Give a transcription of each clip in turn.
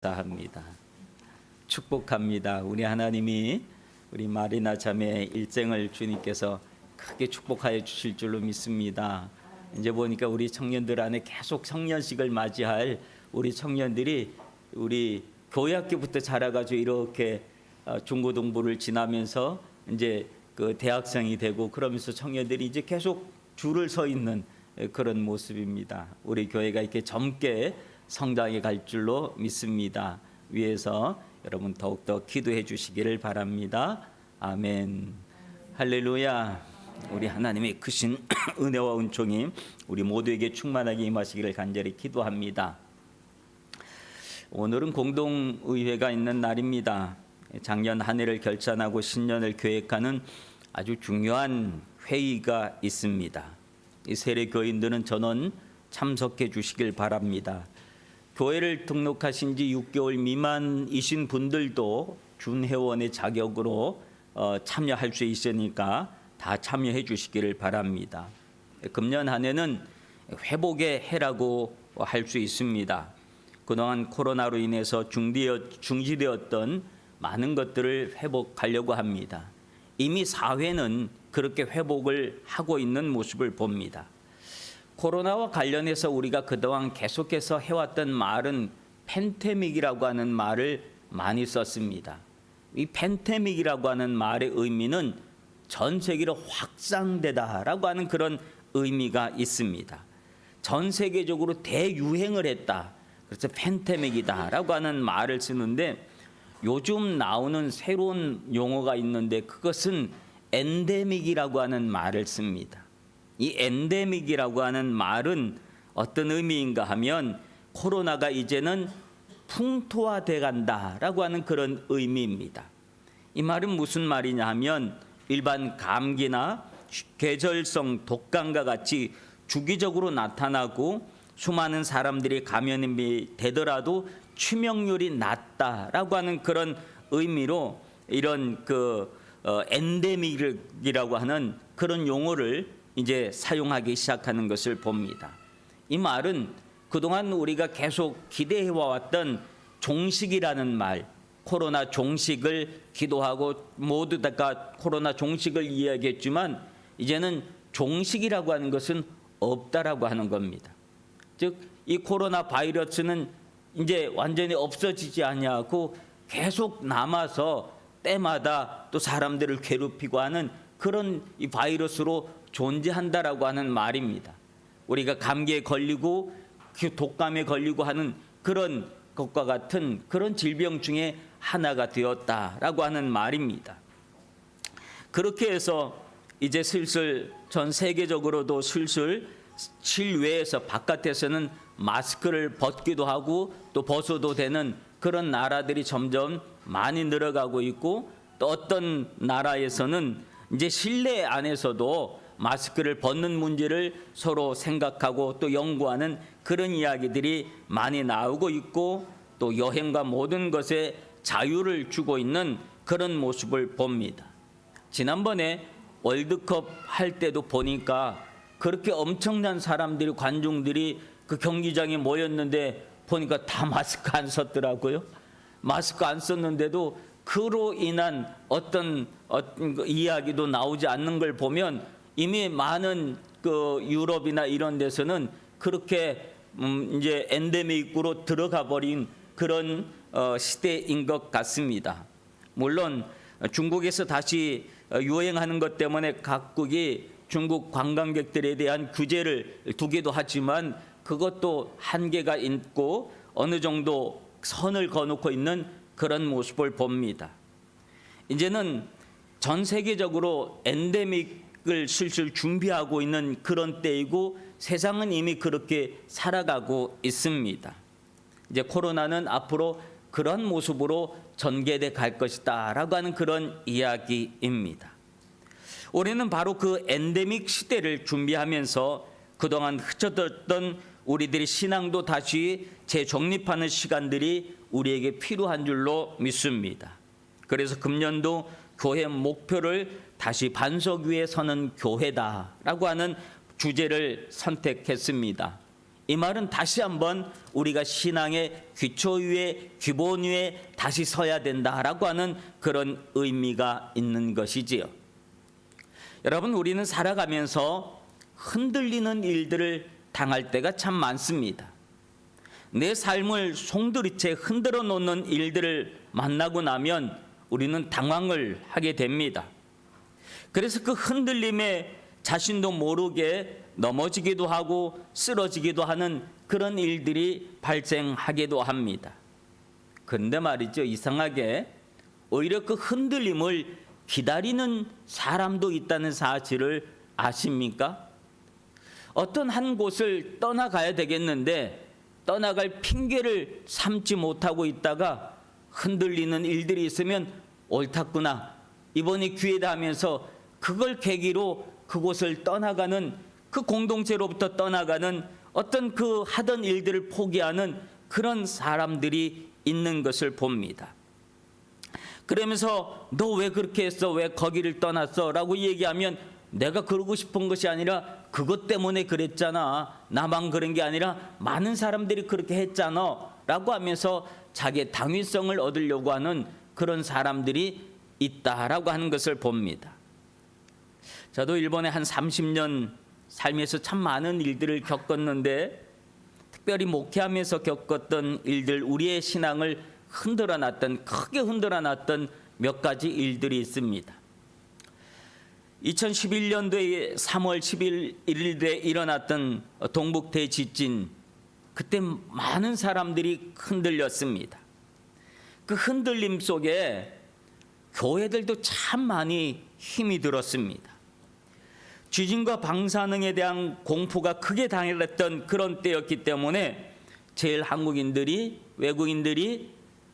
합니다. 축복합니다. 우리 하나님이 우리 마리나 자매 일생을 주님께서 크게 축복하여 주실 줄로 믿습니다. 이제 보니까 우리 청년들 안에 계속 청년식을 맞이할 우리 청년들이 우리 교회학교부터 자라가지고 이렇게 중고등부를 지나면서 이제 그 대학생이 되고 그러면서 청년들이 이제 계속 줄을 서 있는 그런 모습입니다. 우리 교회가 이렇게 젊게 성장해 갈 줄로 믿습니다. 위에서 여러분 더욱더 기도해 주시기를 바랍니다. 아멘. 할렐루야. 우리 하나님의 크신 은혜와 은총이 우리 모두에게 충만하게 임하시기를 간절히 기도합니다. 오늘은 공동의회가 있는 날입니다. 작년 한 해를 결산하고 신년을 계획하는 아주 중요한 회의가 있습니다. 이 세례 교인들은 전원 참석해 주시길 바랍니다. 교회를 등록하신 지 6개월 미만이신 분들도 준회원의 자격으로 참여할 수 있으니까 다 참여해 주시기를 바랍니다. 금년 한 해는 회복의 해라고 할 수 있습니다. 그동안 코로나로 인해서 중지되었던 많은 것들을 회복하려고 합니다. 이미 사회는 그렇게 회복을 하고 있는 모습을 봅니다. 코로나와 관련해서 우리가 그동안 계속해서 해왔던 말은 팬데믹이라고 하는 말을 많이 썼습니다. 이 팬데믹이라고 하는 말의 의미는 전 세계로 확산되다라고 하는 그런 의미가 있습니다. 전 세계적으로 대유행을 했다. 그래서 팬데믹이다라고 하는 말을 쓰는데 요즘 나오는 새로운 용어가 있는데 그것은 엔데믹이라고 하는 말을 씁니다. 이 엔데믹이라고 하는 말은 어떤 의미인가 하면 코로나가 이제는 풍토화돼 간다라고 하는 그런 의미입니다. 이 말은 무슨 말이냐 하면 일반 감기나 계절성 독감과 같이 주기적으로 나타나고 수많은 사람들이 감염이 되더라도 치명률이 낮다라고 하는 그런 의미로 이런 엔데믹이라고 하는 그런 용어를 이제 사용하기 시작하는 것을 봅니다. 이 말은 그동안 우리가 계속 기대해 왔던 종식이라는 말, 코로나 종식을 기도하고 모두 다 코로나 종식을 이야기했지만 이제는 종식이라고 하는 것은 없다라고 하는 겁니다. 즉 이 코로나 바이러스는 이제 완전히 없어지지 아니하고 계속 남아서 때마다 또 사람들을 괴롭히고 하는 그런 이 바이러스로 존재한다라고 하는 말입니다. 우리가 감기에 걸리고 독감에 걸리고 하는 그런 것과 같은 그런 질병 중에 하나가 되었다라고 하는 말입니다. 그렇게 해서 이제 슬슬 전 세계적으로도 슬슬 실외에서 바깥에서는 마스크를 벗기도 하고 또 벗어도 되는 그런 나라들이 점점 많이 늘어가고 있고 또 어떤 나라에서는 이제 실내 안에서도 마스크를 벗는 문제를 서로 생각하고 또 연구하는 그런 이야기들이 많이 나오고 있고 또 여행과 모든 것에 자유를 주고 있는 그런 모습을 봅니다. 지난번에 월드컵 할 때도 보니까 그렇게 엄청난 사람들이 관중들이 그 경기장에 모였는데 보니까 다 마스크 안 썼더라고요. 마스크 안 썼는데도 그로 인한 어떤 이야기도 나오지 않는 걸 보면 이미 많은 그 유럽이나 이런 데서는 그렇게 이제 엔데믹으로 들어가 버린 그런 시대인 것 같습니다. 물론 중국에서 다시 유행하는 것 때문에 각국이 중국 관광객들에 대한 규제를 두기도 하지만 그것도 한계가 있고 어느 정도 선을 거놓고 있는 그런 모습을 봅니다. 이제는 전 세계적으로 엔데믹을 슬슬 준비하고 있는 그런 때이고 세상은 이미 그렇게 살아가고 있습니다. 이제 코로나는 앞으로 그런 모습으로 전개돼 갈 것이다 라고 하는 그런 이야기입니다. 올해는 바로 그 엔데믹 시대를 준비하면서 그동안 흐쳐졌던 우리들의 신앙도 다시 재정립하는 시간들이 우리에게 필요한 줄로 믿습니다. 그래서 금년도 교회 목표를 다시 반석 위에 서는 교회다라고 하는 주제를 선택했습니다. 이 말은 다시 한번 우리가 신앙의 기초 위에 기본 위에 다시 서야 된다라고 하는 그런 의미가 있는 것이지요. 여러분, 우리는 살아가면서 흔들리는 일들을 당할 때가 참 많습니다. 내 삶을 송두리째 흔들어 놓는 일들을 만나고 나면 우리는 당황을 하게 됩니다. 그래서 그 흔들림에 자신도 모르게 넘어지기도 하고 쓰러지기도 하는 그런 일들이 발생하기도 합니다. 그런데 말이죠, 이상하게 오히려 그 흔들림을 기다리는 사람도 있다는 사실을 아십니까? 어떤 한 곳을 떠나가야 되겠는데 떠나갈 핑계를 삼지 못하고 있다가 흔들리는 일들이 있으면 옳았구나, 이번이 기회다 하면서 그걸 계기로 그곳을 떠나가는, 그 공동체로부터 떠나가는, 어떤 그 하던 일들을 포기하는 그런 사람들이 있는 것을 봅니다. 그러면서 너 왜 그렇게 했어? 왜 거기를 떠났어? 라고 얘기하면 내가 그러고 싶은 것이 아니라 그것 때문에 그랬잖아. 나만 그런 게 아니라 많은 사람들이 그렇게 했잖아. 라고 하면서 자기의 당위성을 얻으려고 하는 그런 사람들이 있다라고 하는 것을 봅니다. 저도 일본에 한 30년 살면서 참 많은 일들을 겪었는데 특별히 목회하면서 겪었던 일들, 우리의 신앙을 흔들어놨던, 크게 흔들어놨던 몇 가지 일들이 있습니다. 2011년도에 3월 11일에 일어났던 동북 대지진, 그때 많은 사람들이 흔들렸습니다. 그 흔들림 속에 교회들도 참 많이 힘이 들었습니다. 지진과 방사능에 대한 공포가 크게 당했던 그런 때였기 때문에 제일 한국인들이, 외국인들이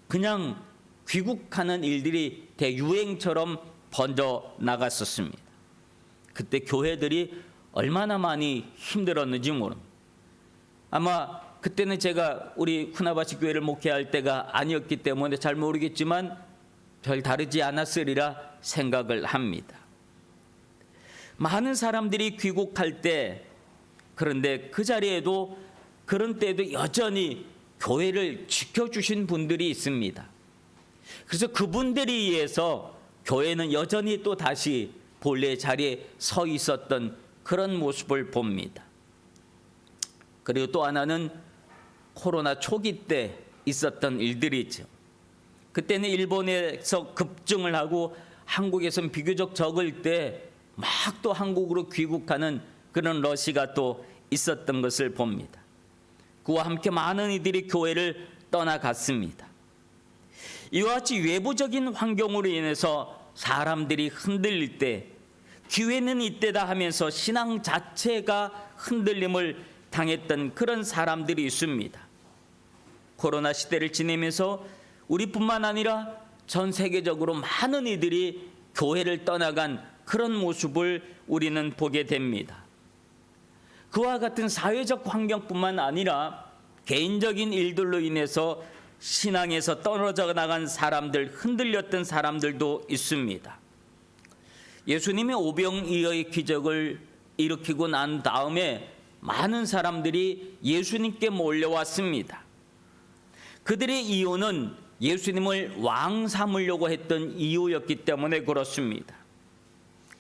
그냥 귀국하는 일들이 대유행처럼 번져 나갔었습니다. 그때 교회들이 얼마나 많이 힘들었는지 모릅니다. 아마 그때는 제가 우리 후나바시 교회를 목회할 때가 아니었기 때문에 잘 모르겠지만 별 다르지 않았으리라 생각을 합니다. 많은 사람들이 귀국할 때, 그런데 그 자리에도 그런 때에도 여전히 교회를 지켜주신 분들이 있습니다. 그래서 그분들에 의해서 교회는 여전히 또 다시 본래 자리에 서 있었던 그런 모습을 봅니다. 그리고 또 하나는 코로나 초기 때 있었던 일들이죠. 그때는 일본에서 급증을 하고 한국에서는 비교적 적을 때 막 또 한국으로 귀국하는 그런 러시가 또 있었던 것을 봅니다. 그와 함께 많은 이들이 교회를 떠나갔습니다. 이와 같이 외부적인 환경으로 인해서 사람들이 흔들릴 때 기회는 이때다 하면서 신앙 자체가 흔들림을 당했던 그런 사람들이 있습니다. 코로나 시대를 지내면서 우리뿐만 아니라 전 세계적으로 많은 이들이 교회를 떠나간 그런 모습을 우리는 보게 됩니다. 그와 같은 사회적 환경뿐만 아니라 개인적인 일들로 인해서 신앙에서 떨어져 나간 사람들, 흔들렸던 사람들도 있습니다. 예수님의 오병이어의 기적을 일으키고 난 다음에 많은 사람들이 예수님께 몰려왔습니다. 그들의 이유는 예수님을 왕 삼으려고 했던 이유였기 때문에 그렇습니다.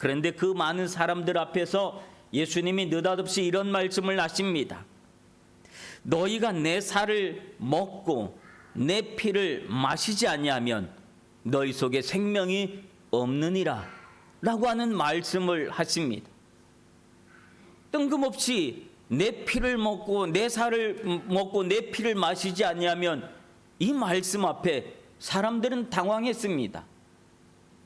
그런데 그 많은 사람들 앞에서 예수님이 느닷없이 이런 말씀을 하십니다. 너희가 내 살을 먹고 내 피를 마시지 아니하면 너희 속에 생명이 없느니라 라고 하는 말씀을 하십니다. 뜬금없이 내 피를 먹고 내 살을 먹고 내 피를 마시지 아니하면, 이 말씀 앞에 사람들은 당황했습니다.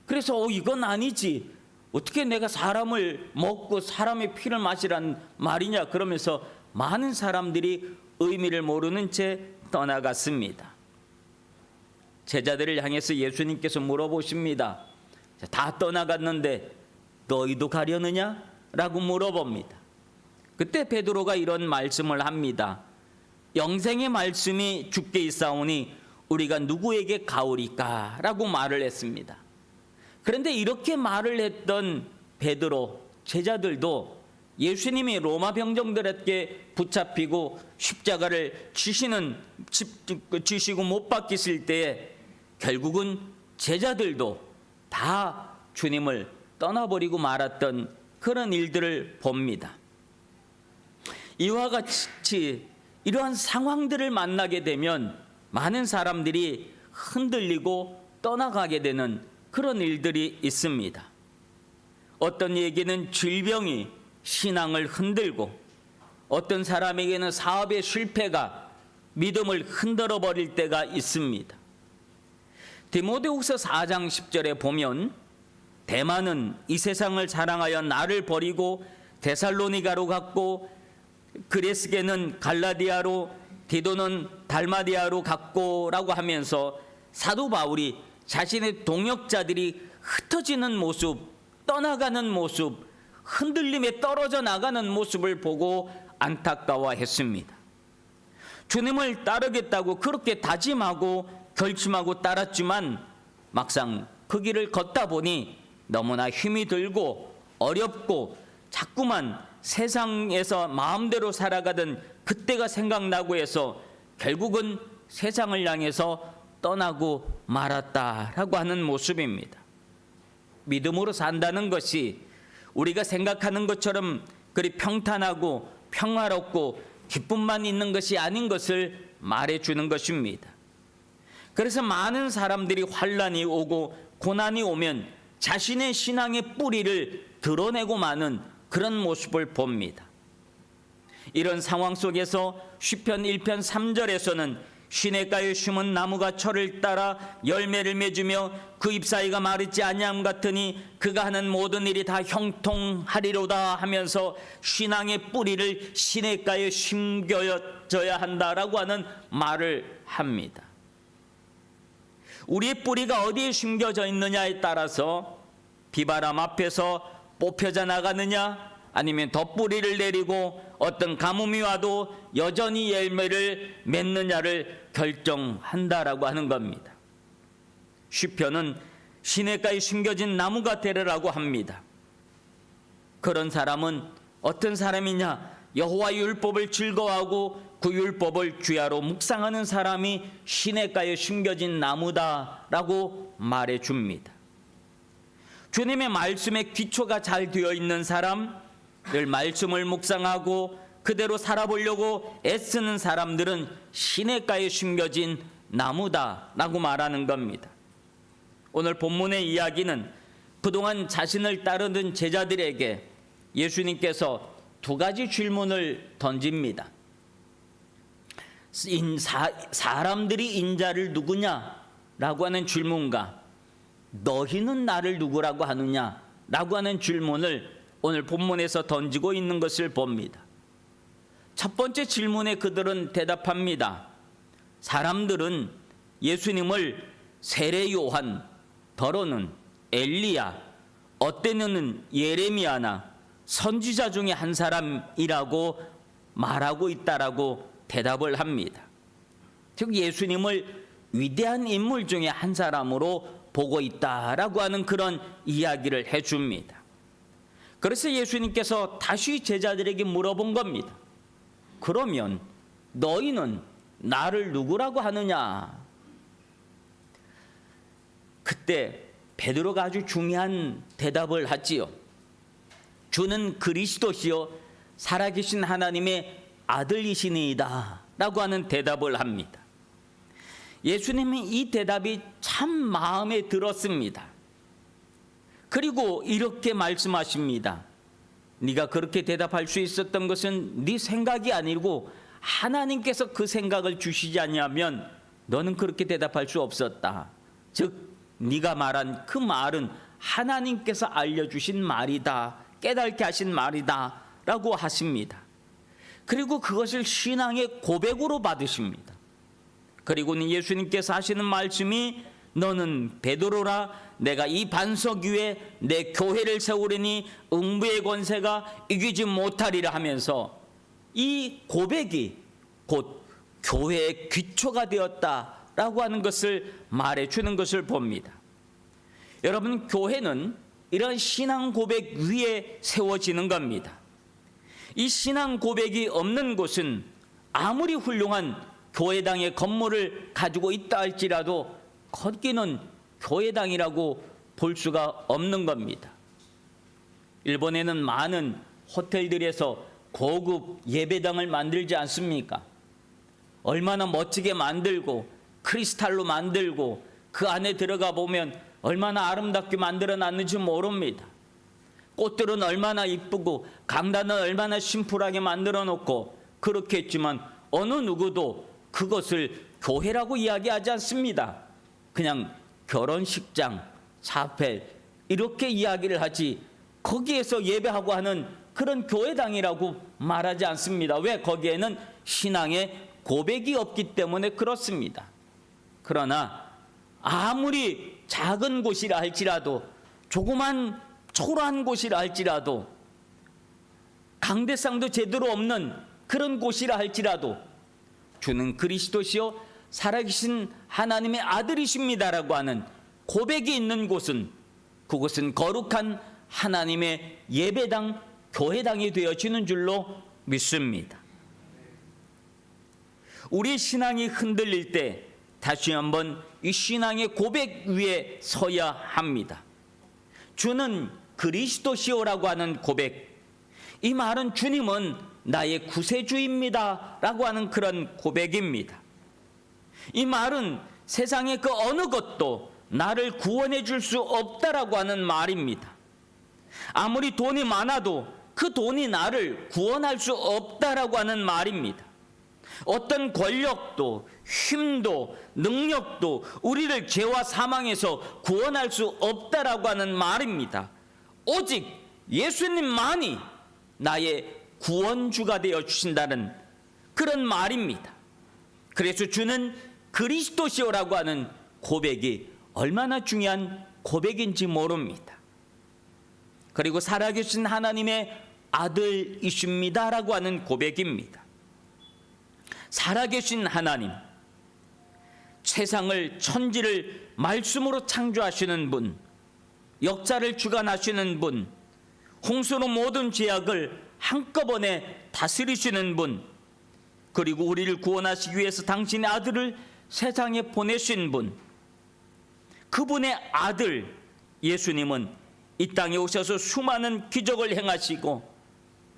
그래서 이건 아니지, 어떻게 내가 사람을 먹고 사람의 피를 마시라는 말이냐, 그러면서 많은 사람들이 의미를 모르는 채 떠나갔습니다. 제자들을 향해서 예수님께서 물어보십니다. 다 떠나갔는데 너희도 가려느냐? 라고 물어봅니다. 그때 베드로가 이런 말씀을 합니다. 영생의 말씀이 주께 있사오니 우리가 누구에게 가오리까? 라고 말을 했습니다. 그런데 이렇게 말을 했던 베드로, 제자들도 예수님이 로마 병정들에게 붙잡히고 십자가를 지시고 못 박히실 때에 결국은 제자들도 다 주님을 떠나버리고 말았던 그런 일들을 봅니다. 이와 같이 이러한 상황들을 만나게 되면 많은 사람들이 흔들리고 떠나가게 되는 그런 일들이 있습니다. 어떤 얘기는 질병이 신앙을 흔들고, 어떤 사람에게는 사업의 실패가 믿음을 흔들어 버릴 때가 있습니다. 디모데후서 4장 10절에 보면 대만은 이 세상을 사랑하여 나를 버리고 데살로니가로 갔고, 그레스게는 갈라디아로, 디도는 달마디아로 갔고 라고 하면서 사도 바울이 자신의 동역자들이 흩어지는 모습, 떠나가는 모습, 흔들림에 떨어져 나가는 모습을 보고 안타까워했습니다. 주님을 따르겠다고 그렇게 다짐하고 결심하고 따랐지만 막상 그 길을 걷다 보니 너무나 힘이 들고 어렵고 자꾸만 세상에서 마음대로 살아가던 그때가 생각나고 해서 결국은 세상을 향해서 떠나고 말았다라고 하는 모습입니다. 믿음으로 산다는 것이 우리가 생각하는 것처럼 그리 평탄하고 평화롭고 기쁨만 있는 것이 아닌 것을 말해주는 것입니다. 그래서 많은 사람들이 환난이 오고 고난이 오면 자신의 신앙의 뿌리를 드러내고 마는 그런 모습을 봅니다. 이런 상황 속에서 시편 1편 3절에서는 시냇가에 심은 나무가 철을 따라 열매를 맺으며 그 잎사이가 마르지 아니함 같으니 그가 하는 모든 일이 다 형통하리로다 하면서 신앙의 뿌리를 시냇가에 심겨져야 한다라고 하는 말을 합니다. 우리의 뿌리가 어디에 심겨져 있느냐에 따라서 비바람 앞에서 뽑혀져 나가느냐, 아니면 덧뿌리를 내리고 어떤 가뭄이 와도 여전히 열매를 맺느냐를 결정한다라고 하는 겁니다. 시편은 시냇가에 심겨진 나무가 되리라고 합니다. 그런 사람은 어떤 사람이냐? 여호와의 율법을 즐거워하고 그 율법을 주야로 묵상하는 사람이 시냇가에 심겨진 나무다라고 말해줍니다. 주님의 말씀에 기초가 잘 되어 있는 사람, 늘 말씀을 묵상하고 그대로 살아보려고 애쓰는 사람들은 시냇가에 심겨진 나무다라고 말하는 겁니다. 오늘 본문의 이야기는 그동안 자신을 따르던 제자들에게 예수님께서 두 가지 질문을 던집니다. 사람들이 인자를 누구냐라고 하는 질문과 너희는 나를 누구라고 하느냐라고 하는 질문을 오늘 본문에서 던지고 있는 것을 봅니다. 첫 번째 질문에 그들은 대답합니다. 사람들은 예수님을 세례 요한, 더러는 엘리야, 어때는 예레미야나 선지자 중에 한 사람이라고 말하고 있다라고 대답을 합니다. 즉 예수님을 위대한 인물 중에 한 사람으로 보고 있다라고 하는 그런 이야기를 해줍니다. 그래서 예수님께서 다시 제자들에게 물어본 겁니다. 그러면 너희는 나를 누구라고 하느냐? 그때 베드로가 아주 중요한 대답을 하지요. 주는 그리스도시요 살아계신 하나님의 아들이시니이다 라고 하는 대답을 합니다. 예수님은 이 대답이 참 마음에 들었습니다. 그리고 이렇게 말씀하십니다. 네가 그렇게 대답할 수 있었던 것은 네 생각이 아니고 하나님께서 그 생각을 주시지 않으면 너는 그렇게 대답할 수 없었다. 즉 네가 말한 그 말은 하나님께서 알려주신 말이다, 깨닫게 하신 말이다 라고 하십니다. 그리고 그것을 신앙의 고백으로 받으십니다. 그리고는 예수님께서 하시는 말씀이 너는 베드로라, 내가 이 반석 위에 내 교회를 세우리니 음부의 권세가 이기지 못하리라 하면서 이 고백이 곧 교회의 기초가 되었다라고 하는 것을 말해주는 것을 봅니다. 여러분, 교회는 이런 신앙 고백 위에 세워지는 겁니다. 이 신앙 고백이 없는 곳은 아무리 훌륭한 교회당의 건물을 가지고 있다 할지라도 거기는 교회당이라고 볼 수가 없는 겁니다. 일본에는 많은 호텔들에서 고급 예배당을 만들지 않습니까? 얼마나 멋지게 만들고 크리스탈로 만들고 그 안에 들어가 보면 얼마나 아름답게 만들어 놨는지 모릅니다. 꽃들은 얼마나 이쁘고 강단은 얼마나 심플하게 만들어 놓고 그렇게 했지만 어느 누구도 그것을 교회라고 이야기하지 않습니다. 그냥 결혼식장, 사펠 이렇게 이야기를 하지 거기에서 예배하고 하는 그런 교회당이라고 말하지 않습니다. 왜? 거기에는 신앙의 고백이 없기 때문에 그렇습니다. 그러나 아무리 작은 곳이라 할지라도 조그만 초라한 곳이라 할지라도 강대상도 제대로 없는 그런 곳이라 할지라도 주는 그리스도시요 살아계신 하나님의 아들이십니다라고 하는 고백이 있는 곳은 그곳은 거룩한 하나님의 예배당, 교회당이 되어지는 줄로 믿습니다. 우리 신앙이 흔들릴 때 다시 한번 이 신앙의 고백 위에 서야 합니다. 주는 그리스도시오라고 하는 고백, 이 말은 주님은 나의 구세주입니다 라고 하는 그런 고백입니다. 이 말은 세상의 그 어느 것도 나를 구원해 줄 수 없다라고 하는 말입니다. 아무리 돈이 많아도 그 돈이 나를 구원할 수 없다라고 하는 말입니다. 어떤 권력도 힘도 능력도 우리를 죄와 사망에서 구원할 수 없다라고 하는 말입니다. 오직 예수님만이 나의 구원주가 되어 주신다는 그런 말입니다. 그래서 주는 그리스도시오라고 하는 고백이 얼마나 중요한 고백인지 모릅니다. 그리고 살아계신 하나님의 아들이십니다라고 하는 고백입니다. 살아계신 하나님, 세상을 천지를 말씀으로 창조하시는 분, 역사를 주관하시는 분, 홍수로 모든 죄악을 한꺼번에 다스리시는 분, 그리고 우리를 구원하시기 위해서 당신의 아들을 세상에 보내신 분, 그분의 아들 예수님은 이 땅에 오셔서 수많은 기적을 행하시고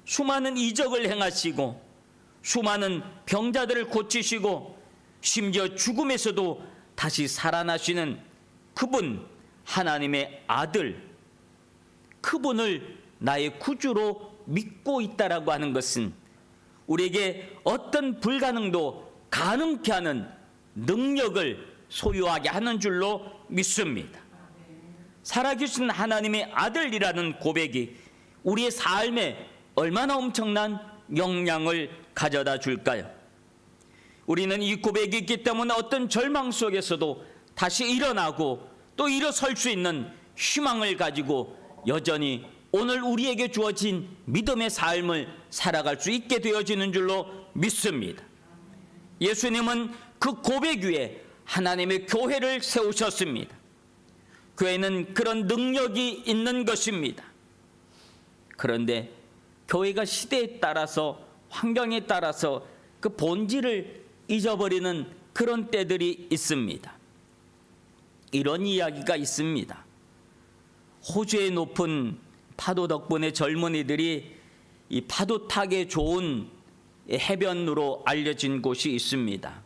수많은 이적을 행하시고 수많은 병자들을 고치시고 심지어 죽음에서도 다시 살아나시는 그분, 하나님의 아들, 그분을 나의 구주로 믿고 있다라고 하는 것은 우리에게 어떤 불가능도 가능케 하는 능력을 소유하게 하는 줄로 믿습니다. 살아계신 하나님의 아들이라는 고백이 우리의 삶에 얼마나 엄청난 영향을 가져다 줄까요? 우리는 이 고백이 있기 때문에 어떤 절망 속에서도 다시 일어나고 또 일어설 수 있는 희망을 가지고 여전히 오늘 우리에게 주어진 믿음의 삶을 살아갈 수 있게 되어지는 줄로 믿습니다. 예수님은 그 고백 위에 하나님의 교회를 세우셨습니다. 교회는 그런 능력이 있는 것입니다. 그런데 교회가 시대에 따라서 환경에 따라서 그 본질을 잊어버리는 그런 때들이 있습니다. 이런 이야기가 있습니다. 호주의 높은 파도 덕분에 젊은이들이 이 파도 타기에 좋은 해변으로 알려진 곳이 있습니다.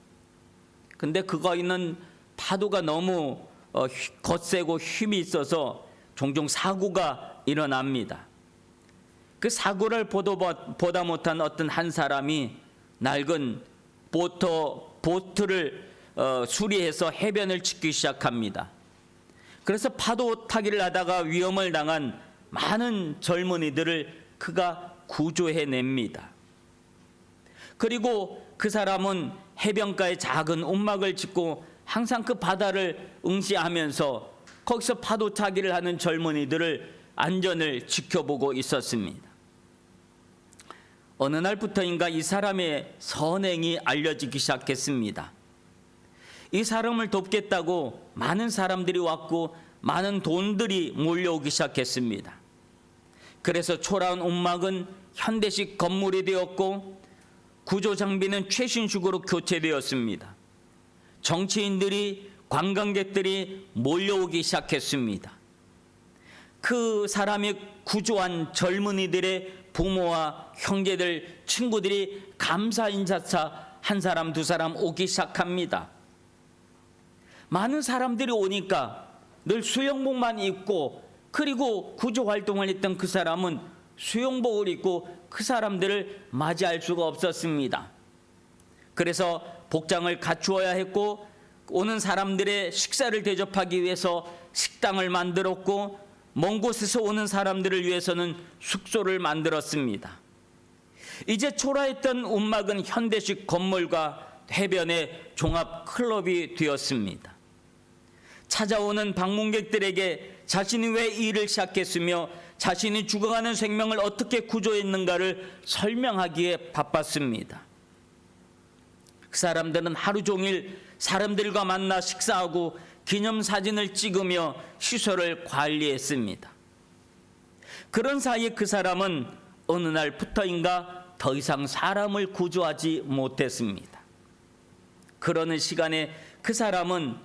근데 거기는 파도가 너무 거세고 힘이 있어서 종종 사고가 일어납니다. 그 사고를 보다 못한 어떤 한 사람이 낡은 보트를 수리해서 해변을 짓기 시작합니다. 그래서 파도 타기를 하다가 위험을 당한 많은 젊은이들을 그가 구조해냅니다. 그리고 그 사람은 해변가에 작은 움막을 짓고 항상 그 바다를 응시하면서 거기서 파도 타기를 하는 젊은이들을 안전을 지켜보고 있었습니다. 어느 날부터인가 이 사람의 선행이 알려지기 시작했습니다. 이 사람을 돕겠다고 많은 사람들이 왔고 많은 돈들이 몰려오기 시작했습니다. 그래서 초라한 움막은 현대식 건물이 되었고 구조 장비는 최신식으로 교체되었습니다. 정치인들이, 관광객들이 몰려오기 시작했습니다. 그 사람이 구조한 젊은이들의 부모와 형제들, 친구들이 감사 인사차 한 사람 두 사람 오기 시작합니다. 많은 사람들이 오니까 늘 수영복만 입고, 그리고 구조 활동을 했던 그 사람은 수영복을 입고 그 사람들을 맞이할 수가 없었습니다. 그래서 복장을 갖추어야 했고, 오는 사람들의 식사를 대접하기 위해서 식당을 만들었고, 먼 곳에서 오는 사람들을 위해서는 숙소를 만들었습니다. 이제 초라했던 움막은 현대식 건물과 해변의 종합 클럽이 되었습니다. 찾아오는 방문객들에게 자신이 왜 일을 시작했으며 자신이 죽어가는 생명을 어떻게 구조했는가를 설명하기에 바빴습니다. 그 사람들은 하루 종일 사람들과 만나 식사하고 기념사진을 찍으며 시설을 관리했습니다. 그런 사이에 그 사람은 어느 날부터인가 더 이상 사람을 구조하지 못했습니다. 그러는 시간에 그 사람은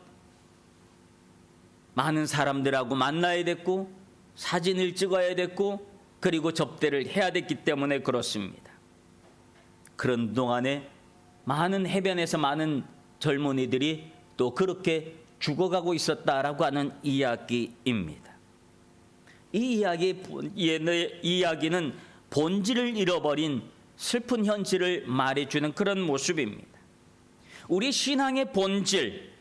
많은 사람들하고 만나야 됐고, 사진을 찍어야 됐고, 그리고 접대를 해야 됐기 때문에 그렇습니다. 그런 동안에 많은 해변에서 많은 젊은이들이 또 그렇게 죽어가고 있었다라고 하는 이야기입니다. 이 이야기는 본질을 잃어버린 슬픈 현실을 말해주는 그런 모습입니다. 우리 신앙의 본질,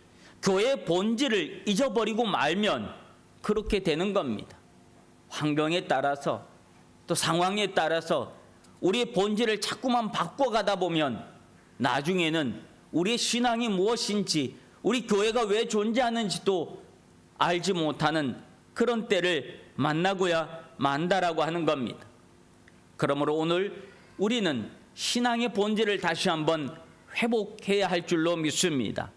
교회의 본질을 잊어버리고 말면 그렇게 되는 겁니다. 환경에 따라서 또 상황에 따라서 우리의 본질을 자꾸만 바꿔가다 보면 나중에는 우리의 신앙이 무엇인지, 우리 교회가 왜 존재하는지도 알지 못하는 그런 때를 만나고야 만다라고 하는 겁니다. 그러므로 오늘 우리는 신앙의 본질을 다시 한번 회복해야 할 줄로 믿습니다.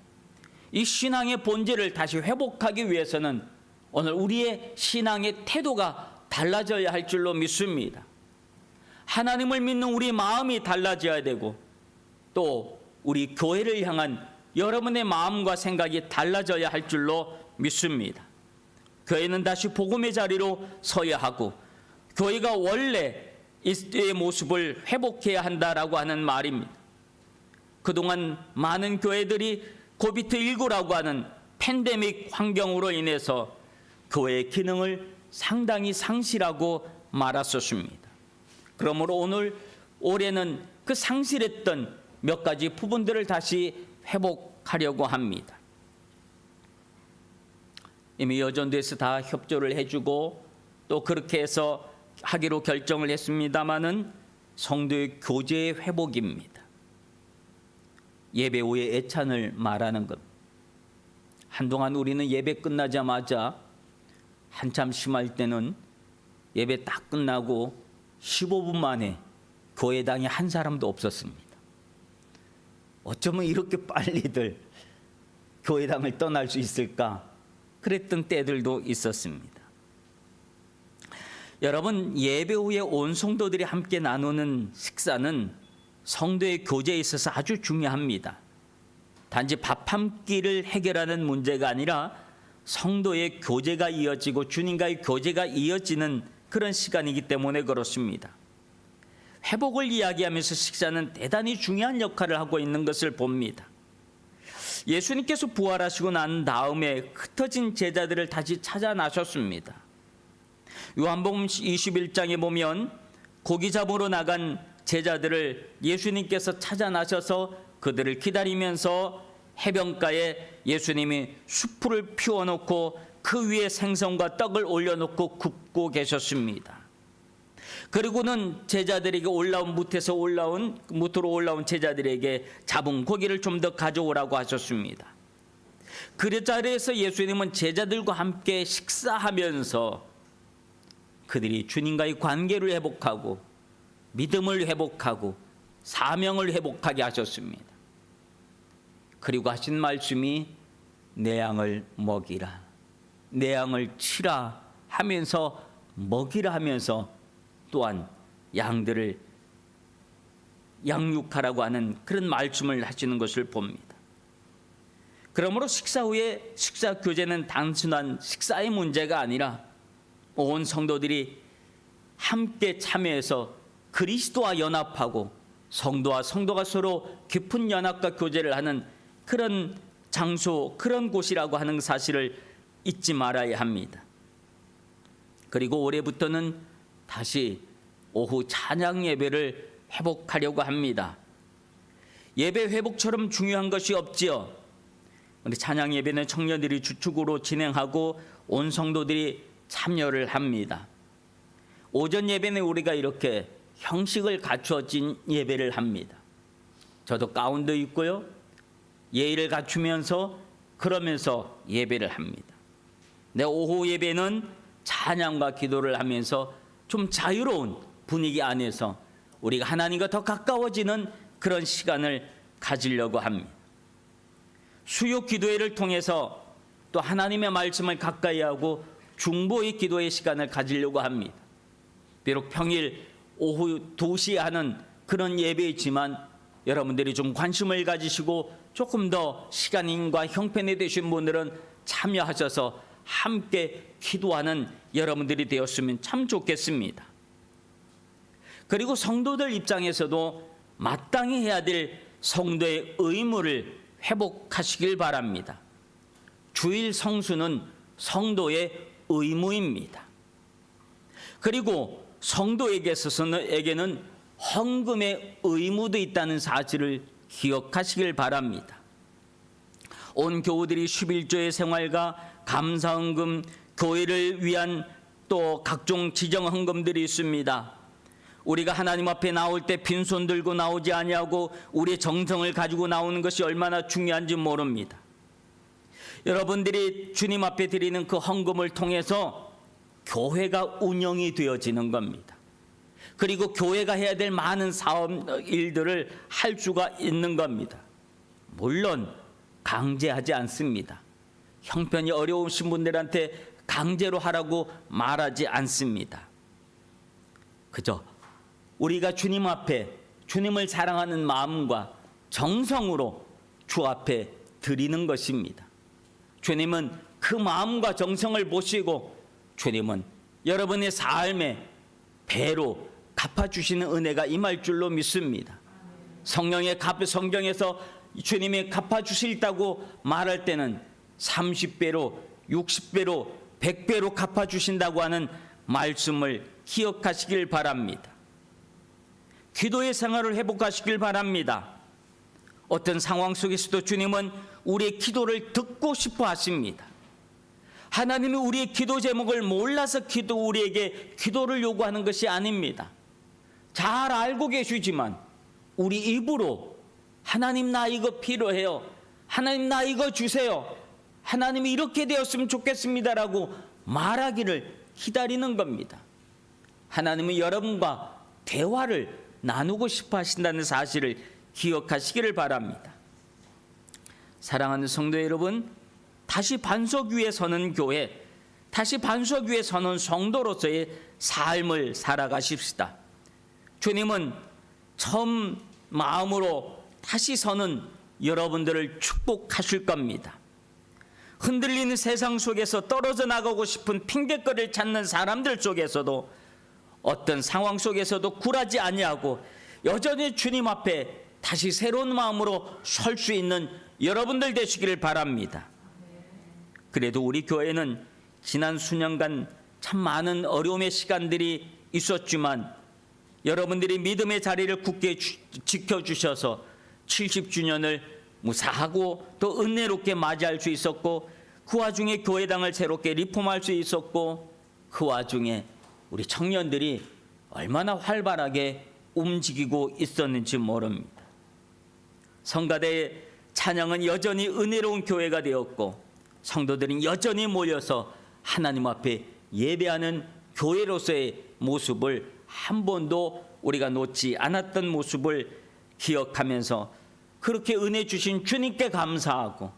이 신앙의 본질을 다시 회복하기 위해서는 오늘 우리의 신앙의 태도가 달라져야 할 줄로 믿습니다. 하나님을 믿는 우리 마음이 달라져야 되고, 또 우리 교회를 향한 여러분의 마음과 생각이 달라져야 할 줄로 믿습니다. 교회는 다시 복음의 자리로 서야 하고, 교회가 원래 이때의 모습을 회복해야 한다라고 하는 말입니다. 그동안 많은 교회들이 코비드19라고 하는 팬데믹 환경으로 인해서 교회의 기능을 상당히 상실하고 말았었습니다. 그러므로 오늘 올해는 그 상실했던 몇 가지 부분들을 다시 회복하려고 합니다. 이미 여전도에서 다 협조를 해주고 또 그렇게 해서 하기로 결정을 했습니다마는 성도의 교제의 회복입니다. 예배 후의 애찬을 말하는 것. 한동안 우리는 예배 끝나자마자 한참 심할 때는 예배 딱 끝나고 15분 만에 교회당에 한 사람도 없었습니다. 어쩌면 이렇게 빨리들 교회당을 떠날 수 있을까? 그랬던 때들도 있었습니다. 여러분, 예배 후에 온 성도들이 함께 나누는 식사는 성도의 교제에 있어서 아주 중요합니다. 단지 밥 한 끼를 해결하는 문제가 아니라 성도의 교제가 이어지고 주님과의 교제가 이어지는 그런 시간이기 때문에 그렇습니다. 회복을 이야기하면서 식사는 대단히 중요한 역할을 하고 있는 것을 봅니다. 예수님께서 부활하시고 난 다음에 흩어진 제자들을 다시 찾아 나셨습니다. 요한복음 21장에 보면 고기 잡으러 나간 제자들을 예수님께서 찾아 나셔서 그들을 기다리면서 해변가에 예수님이 숯불을 피워놓고 그 위에 생선과 떡을 올려놓고 굽고 계셨습니다. 그리고는 제자들에게 무트로 올라온 제자들에게 잡은 고기를 좀 더 가져오라고 하셨습니다. 그 자리에서 예수님은 제자들과 함께 식사하면서 그들이 주님과의 관계를 회복하고 믿음을 회복하고 사명을 회복하게 하셨습니다. 그리고 하신 말씀이 내 양을 먹이라, 내 양을 치라 하면서 먹이라 하면서 또한 양들을 양육하라고 하는 그런 말씀을 하시는 것을 봅니다. 그러므로 식사 후에 식사 교제는 단순한 식사의 문제가 아니라 온 성도들이 함께 참여해서 그리스도와 연합하고 성도와 성도가 서로 깊은 연합과 교제를 하는 그런 장소, 그런 곳이라고 하는 사실을 잊지 말아야 합니다. 그리고 올해부터는 다시 오후 찬양 예배를 회복하려고 합니다. 예배 회복처럼 중요한 것이 없지요. 우리 찬양 예배는 청년들이 주축으로 진행하고 온 성도들이 참여를 합니다. 오전 예배는 우리가 이렇게 형식을 갖추어진 예배를 합니다. 저도 가운도 입고요, 예의를 갖추면서 그러면서 예배를 합니다. 내 오후 예배는 찬양과 기도를 하면서 좀 자유로운 분위기 안에서 우리가 하나님과 더 가까워지는 그런 시간을 가지려고 합니다. 수요 기도회를 통해서 또 하나님의 말씀을 가까이 하고 중보의 기도의 시간을 가지려고 합니다. 비록 평일 오후 2시에 하는 그런 예배이지만 여러분들이 좀 관심을 가지시고 조금 더 시간과 형편이 되신 분들은 참여하셔서 함께 기도하는 여러분들이 되었으면 참 좋겠습니다. 그리고 성도들 입장에서도 마땅히 해야 될 성도의 의무를 회복하시길 바랍니다. 주일 성수는 성도의 의무입니다. 그리고 성도에게는 헌금의 의무도 있다는 사실을 기억하시길 바랍니다. 온 교우들이 11조의 생활과 감사헌금, 교회를 위한 또 각종 지정 헌금들이 있습니다. 우리가 하나님 앞에 나올 때 빈손 들고 나오지 아니하고 우리의 정성을 가지고 나오는 것이 얼마나 중요한지 모릅니다. 여러분들이 주님 앞에 드리는 그 헌금을 통해서 교회가 운영이 되어지는 겁니다. 그리고 교회가 해야 될 많은 사업 일들을 할 수가 있는 겁니다. 물론 강제하지 않습니다. 형편이 어려우신 분들한테 강제로 하라고 말하지 않습니다. 그저 우리가 주님 앞에 주님을 사랑하는 마음과 정성으로 주 앞에 드리는 것입니다. 주님은 그 마음과 정성을 보시고 주님은 여러분의 삶에 배로 갚아주시는 은혜가 임할 줄로 믿습니다. 성경에서 주님이 갚아주실다고 말할 때는 30배로 60배로 100배로 갚아주신다고 하는 말씀을 기억하시길 바랍니다. 기도의 생활을 회복하시길 바랍니다. 어떤 상황 속에서도 주님은 우리의 기도를 듣고 싶어 하십니다. 하나님이 우리의 기도 제목을 몰라서 우리에게 기도를 요구하는 것이 아닙니다. 잘 알고 계시지만 우리 입으로 하나님 나 이거 필요해요, 하나님 나 이거 주세요, 하나님이 이렇게 되었으면 좋겠습니다라고 말하기를 기다리는 겁니다. 하나님은 여러분과 대화를 나누고 싶어 하신다는 사실을 기억하시기를 바랍니다. 사랑하는 성도 여러분, 다시 반석 위에 서는 교회, 다시 반석 위에 서는 성도로서의 삶을 살아가십시다. 주님은 처음 마음으로 다시 서는 여러분들을 축복하실 겁니다. 흔들리는 세상 속에서 떨어져 나가고 싶은 핑계거리를 찾는 사람들 속에서도 어떤 상황 속에서도 굴하지 아니하고 여전히 주님 앞에 다시 새로운 마음으로 설 수 있는 여러분들 되시기를 바랍니다. 그래도 우리 교회는 지난 수년간 참 많은 어려움의 시간들이 있었지만 여러분들이 믿음의 자리를 굳게 지켜주셔서 70주년을 무사하고 또 은혜롭게 맞이할 수 있었고, 그 와중에 교회당을 새롭게 리폼할 수 있었고, 그 와중에 우리 청년들이 얼마나 활발하게 움직이고 있었는지 모릅니다. 성가대의 찬양은 여전히 은혜로운 교회가 되었고, 성도들은 여전히 모여서 하나님 앞에 예배하는 교회로서의 모습을 한 번도 우리가 놓지 않았던 모습을 기억하면서 그렇게 은혜 주신 주님께 감사하고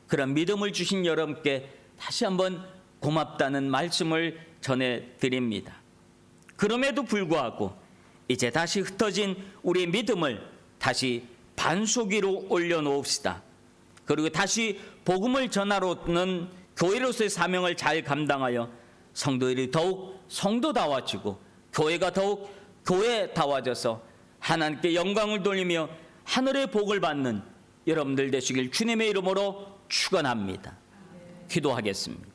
그런 믿음을 주신 여러분께 다시 한번 고맙다는 말씀을 전해드립니다. 그럼에도 불구하고 이제 다시 흩어진 우리의 믿음을 다시 반석 위로 올려놓읍시다. 그리고 다시 복음을 전하러는 교회로서의 사명을 잘 감당하여 성도들이 더욱 성도다워지고 교회가 더욱 교회다워져서 하나님께 영광을 돌리며 하늘의 복을 받는 여러분들 되시길 주님의 이름으로 축원합니다. 기도하겠습니다.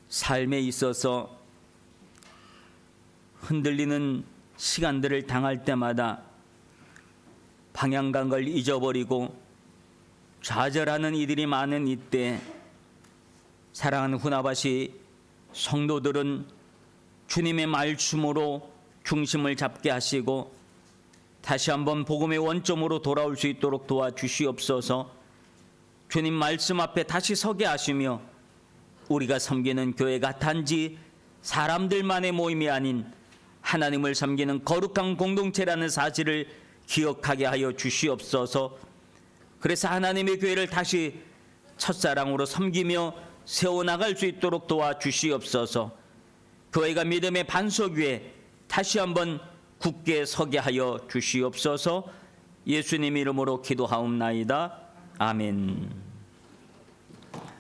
삶에 있어서 흔들리는 시간들을 당할 때마다 방향감을 잊어버리고 좌절하는 이들이 많은 이때 사랑하는 후나바시 성도들은 주님의 말씀으로 중심을 잡게 하시고 다시 한번 복음의 원점으로 돌아올 수 있도록 도와주시옵소서. 주님 말씀 앞에 다시 서게 하시며 우리가 섬기는 교회가 단지 사람들만의 모임이 아닌 하나님을 섬기는 거룩한 공동체라는 사실을 기억하게 하여 주시옵소서. 그래서 하나님의 교회를 다시 첫사랑으로 섬기며 세워나갈 수 있도록 도와주시옵소서. 교회가 믿음의 반석 위에 다시 한번 굳게 서게 하여 주시옵소서. 예수님 이름으로 기도하옵나이다. 아멘.